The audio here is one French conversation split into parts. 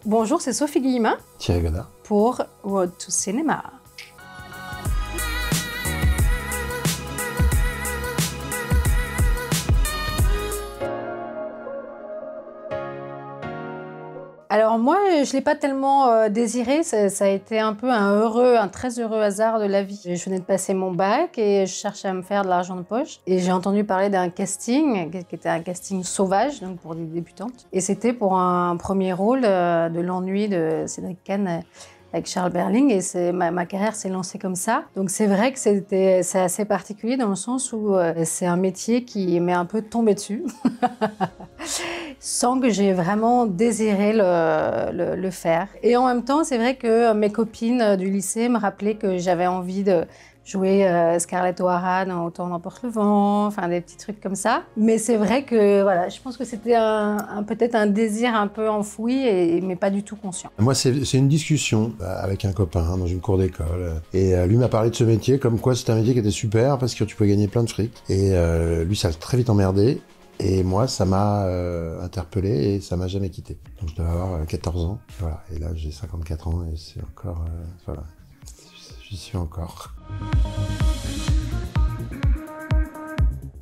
Bonjour, c'est Sophie Guillemin Thierry Godard pour Road to Cinema. Alors moi, je ne l'ai pas tellement désiré, ça a été un peu un très heureux hasard de la vie. Je venais de passer mon bac et je cherchais à me faire de l'argent de poche. Et j'ai entendu parler d'un casting, qui était un casting sauvage, donc pour des débutantes. Et c'était pour un premier rôle de L'Ennui de Cédric Kahn avec Charles Berling, et ma carrière s'est lancée comme ça. Donc c'est vrai que c'est assez particulier dans le sens où c'est un métier qui m'est un peu tombé dessus. Sans que j'ai vraiment désiré le faire. Et en même temps, c'est vrai que mes copines du lycée me rappelaient que j'avais envie de jouer Scarlett O'Hara dans Autant n'emporte le vent, enfin des petits trucs comme ça. Mais c'est vrai que voilà, je pense que c'était peut-être un désir un peu enfoui, mais pas du tout conscient. Moi, c'est une discussion avec un copain dans une cour d'école. Et lui m'a parlé de ce métier, comme quoi c'était un métier qui était super parce que tu pouvais gagner plein de fric. Et lui, ça a très vite emmerdé. Et moi, ça m'a interpellé et ça m'a jamais quitté. Donc je devais avoir 14 ans. Voilà. Et là, j'ai 54 ans et c'est encore... voilà. J'y suis encore.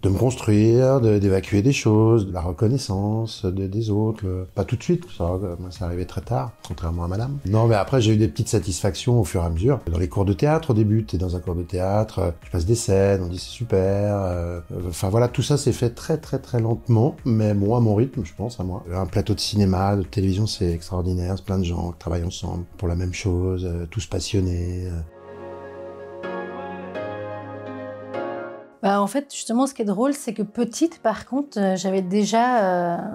De me construire, d'évacuer des choses, de la reconnaissance des autres. Pas tout de suite, moi c'est arrivé très tard, contrairement à madame. Non, mais après j'ai eu des petites satisfactions au fur et à mesure. Dans les cours de théâtre au début, t'es dans un cours de théâtre, tu passes des scènes, on dit c'est super. Enfin voilà, tout ça s'est fait très très très lentement, mais bon, à mon rythme, je pense, à moi. Un plateau de cinéma, de télévision, c'est extraordinaire, c'est plein de gens qui travaillent ensemble pour la même chose, tous passionnés. En fait, justement, ce qui est drôle, c'est que petite, par contre, j'avais déjà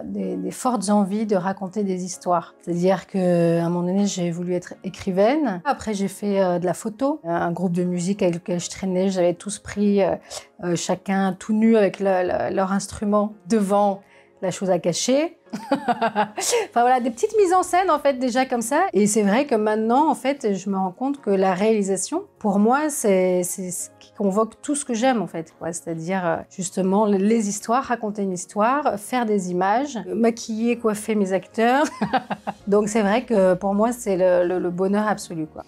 des fortes envies de raconter des histoires. C'est-à-dire qu'à un moment donné, j'ai voulu être écrivaine. Après, j'ai fait de la photo. Un groupe de musique avec lequel je traînais, j'avais tous pris chacun tout nu avec leur instrument devant la chose à cacher. Enfin voilà, des petites mises en scène en fait déjà comme ça. Et c'est vrai que maintenant en fait, je me rends compte que la réalisation, pour moi, c'est ce qui convoque tout ce que j'aime en fait, quoi. C'est-à-dire justement les histoires, raconter une histoire, faire des images, maquiller, coiffer mes acteurs. Donc c'est vrai que pour moi, c'est le bonheur absolu, quoi.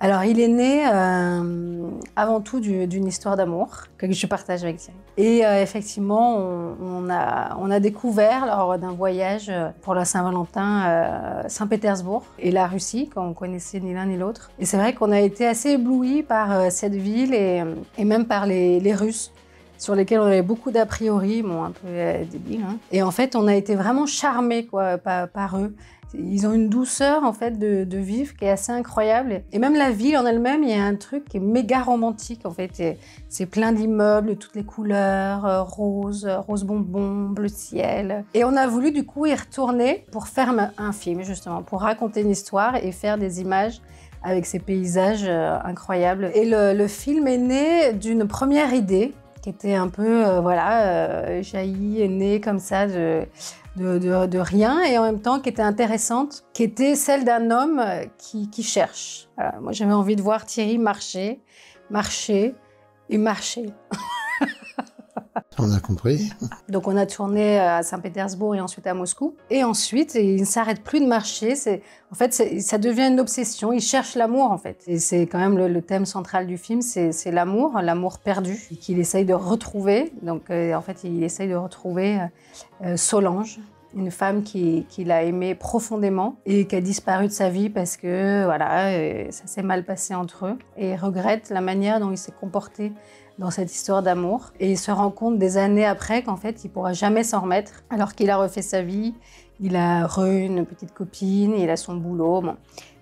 Alors, il est né avant tout d'une histoire d'amour que je partage avec Thierry. Et effectivement, on a découvert lors d'un voyage pour la Saint-Valentin Saint-Pétersbourg et la Russie, quand on connaissait ni l'un ni l'autre. Et c'est vrai qu'on a été assez éblouis par cette ville et même par les Russes, sur lesquels on avait beaucoup d'a priori, bon, un peu débiles. Hein. Et en fait, on a été vraiment charmés quoi, par eux. Ils ont une douceur en fait de vivre qui est assez incroyable. Et même la ville en elle-même, il y a un truc qui est méga romantique en fait. C'est plein d'immeubles, toutes les couleurs, rose bonbon, bleu ciel. Et on a voulu du coup y retourner pour faire un film justement, pour raconter une histoire et faire des images avec ces paysages incroyables. Et le film est né d'une première idée qui était un peu jaillie et née comme ça de rien, et en même temps qui était intéressante, qui était celle d'un homme qui cherche. Voilà, moi j'avais envie de voir Thierry marcher et marcher. On a compris. Donc on a tourné à Saint-Pétersbourg et ensuite à Moscou. Et ensuite, il ne s'arrête plus de marcher. En fait, ça devient une obsession. Il cherche l'amour, en fait. Et c'est quand même le thème central du film, c'est l'amour perdu, qu'il essaye de retrouver. Donc en fait, il essaye de retrouver Solange, une femme qu'il a aimée profondément et qui a disparu de sa vie parce que voilà, ça s'est mal passé entre eux. Et il regrette la manière dont il s'est comporté dans cette histoire d'amour. Et il se rend compte des années après qu'en fait, il ne pourra jamais s'en remettre, alors qu'il a refait sa vie, il a une petite copine, il a son boulot. Bon.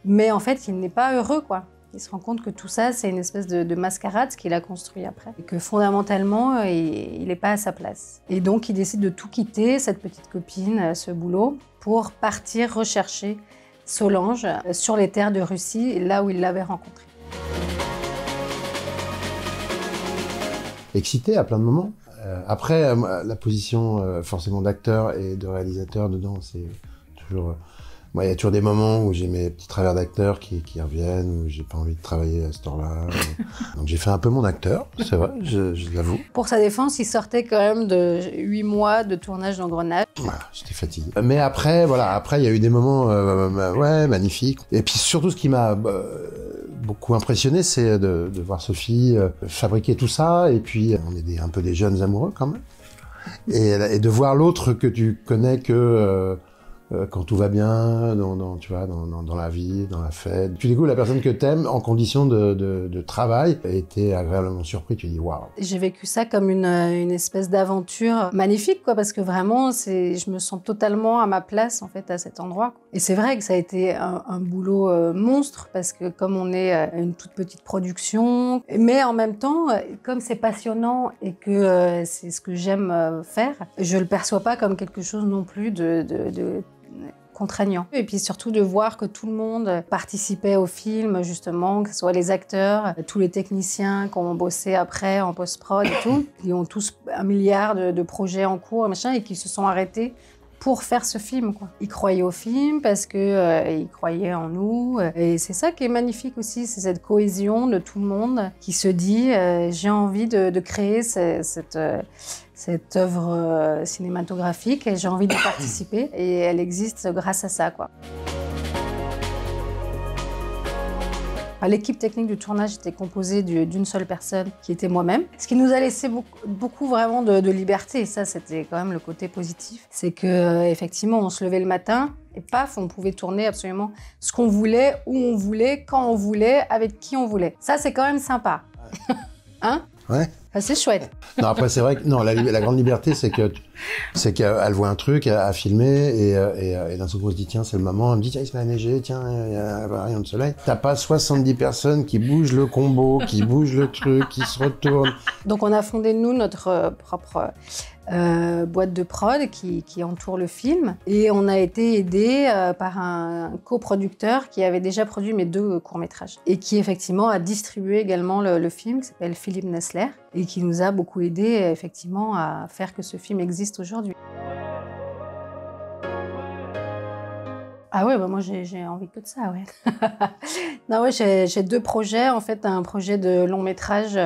Mais en fait, il n'est pas heureux, quoi. Il se rend compte que tout ça, c'est une espèce de mascarade, ce qu'il a construit après. Et que fondamentalement, il n'est pas à sa place. Et donc, il décide de tout quitter, cette petite copine, ce boulot, pour partir rechercher Solange sur les terres de Russie, là où il l'avait rencontrée. Excité à plein de moments. Après, la position forcément d'acteur et de réalisateur dedans, c'est toujours Moi, il y a toujours des moments où j'ai mes petits travers d'acteur qui reviennent, où j'ai pas envie de travailler à ce temps-là. Donc j'ai fait un peu mon acteur, c'est vrai, je l'avoue. Pour sa défense, il sortait quand même de 8 mois de tournage d'Engrenage. Voilà, j'étais fatigué. Mais après, voilà, après il y a eu des moments, ouais, magnifiques. Et puis surtout, ce qui m'a beaucoup impressionné, c'est de voir Sophie fabriquer tout ça. Et puis, on est un peu des jeunes amoureux quand même. Et de voir l'autre que tu connais que quand tout va bien, tu vois, dans la vie, dans la fête. Tu découvres la personne que t'aimes en condition de travail et t'es agréablement surpris, tu dis waouh. J'ai vécu ça comme une espèce d'aventure magnifique, quoi, parce que vraiment, je me sens totalement à ma place, en fait, à cet endroit. Et c'est vrai que ça a été un boulot monstre, parce que comme on est une toute petite production, mais en même temps, comme c'est passionnant et que c'est ce que j'aime faire, je le perçois pas comme quelque chose non plus de contraignant. Et puis surtout de voir que tout le monde participait au film, justement, que ce soit les acteurs, tous les techniciens qui ont bossé après en post-prod et tout, qui ont tous 1 milliard de projets en cours et machin, et qui se sont arrêtés pour faire ce film, quoi. Ils croyaient au film parce que ils croyaient en nous. Et c'est ça qui est magnifique aussi, c'est cette cohésion de tout le monde qui se dit j'ai envie de créer cette œuvre cinématographique et j'ai envie d'y participer. Et elle existe grâce à ça, quoi. L'équipe technique du tournage était composée d'une seule personne, qui était moi-même. Ce qui nous a laissé beaucoup vraiment de liberté. Et ça, c'était quand même le côté positif. C'est que effectivement, on se levait le matin et paf, on pouvait tourner absolument ce qu'on voulait, où on voulait, quand on voulait, avec qui on voulait. Ça, c'est quand même sympa. Hein? Ouais. C'est chouette. Non, après, c'est vrai que non, la grande liberté, c'est qu'elle voit un truc à filmer et d'un seul coup, on se dit, tiens, c'est le moment. Elle me dit, tiens, il se met à neiger, tiens, il y a un rayon de soleil. T'as pas 70 personnes qui bougent le combo, qui bougent le truc, qui se retournent. Donc, on a fondé, nous, notre propre boîte de prod qui entoure le film. Et on a été aidé par un coproducteur qui avait déjà produit mes 2 courts-métrages. Et qui, effectivement, a distribué également le film, qui s'appelle Philippe Nessler, et qui nous a beaucoup aidé, effectivement, à faire que ce film existe aujourd'hui. Ah ouais, bah moi j'ai envie que de ça, ouais. Non, ouais, j'ai 2 projets, en fait, un projet de long métrage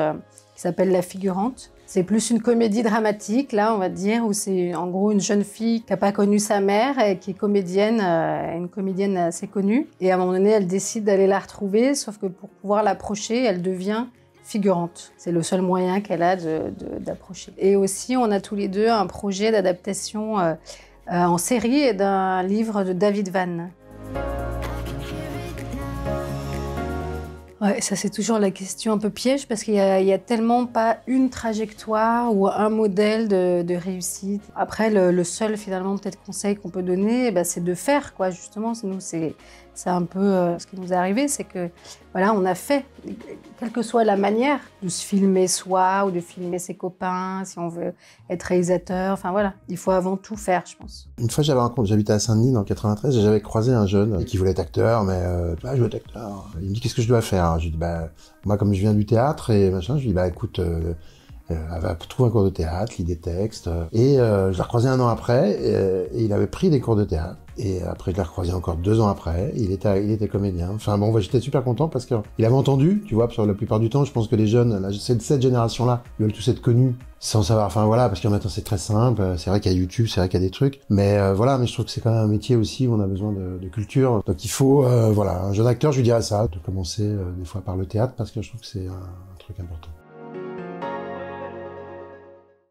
qui s'appelle La Figurante. C'est plus une comédie dramatique, là, on va dire, où c'est en gros une jeune fille qui n'a pas connu sa mère et qui est comédienne, une comédienne assez connue. Et à un moment donné, elle décide d'aller la retrouver, sauf que pour pouvoir l'approcher, elle devient figurante. C'est le seul moyen qu'elle a d'approcher. Et aussi, on a tous les 2 un projet d'adaptation en série d'un livre de David Vann. Ouais, ça c'est toujours la question un peu piège parce qu'il y a tellement pas une trajectoire ou un modèle de réussite. Après, le seul finalement peut-être conseil qu'on peut donner, bah, c'est de faire, quoi. Justement, nous c'est un peu ce qui nous est arrivé, c'est que voilà, on a fait, quelle que soit la manière de se filmer soi ou de filmer ses copains, si on veut être réalisateur, enfin voilà, il faut avant tout faire, je pense. Une fois, j'habitais à Saint-Denis dans le 93 et j'avais croisé un jeune qui voulait être acteur, mais je veux être acteur. Il me dit qu'est-ce que je dois faire? Je lui dis bah moi comme je viens du théâtre et machin, je lui dis bah écoute, va trouver un cours de théâtre, lis des textes. Et je l'ai recroisé 1 an après et il avait pris des cours de théâtre. Et après, je l'ai recroisé encore 2 ans après. Il était comédien. Enfin bon, j'étais super content parce qu'il avait entendu, tu vois, sur la plupart du temps, je pense que les jeunes, cette génération-là, ils veulent tous être connus sans savoir. Enfin voilà, parce que maintenant c'est très simple. C'est vrai qu'il y a YouTube, c'est vrai qu'il y a des trucs. Mais voilà, mais je trouve que c'est quand même un métier aussi où on a besoin de culture. Donc il faut, voilà, un jeune acteur, je lui dirais ça, de commencer des fois par le théâtre parce que je trouve que c'est un truc important.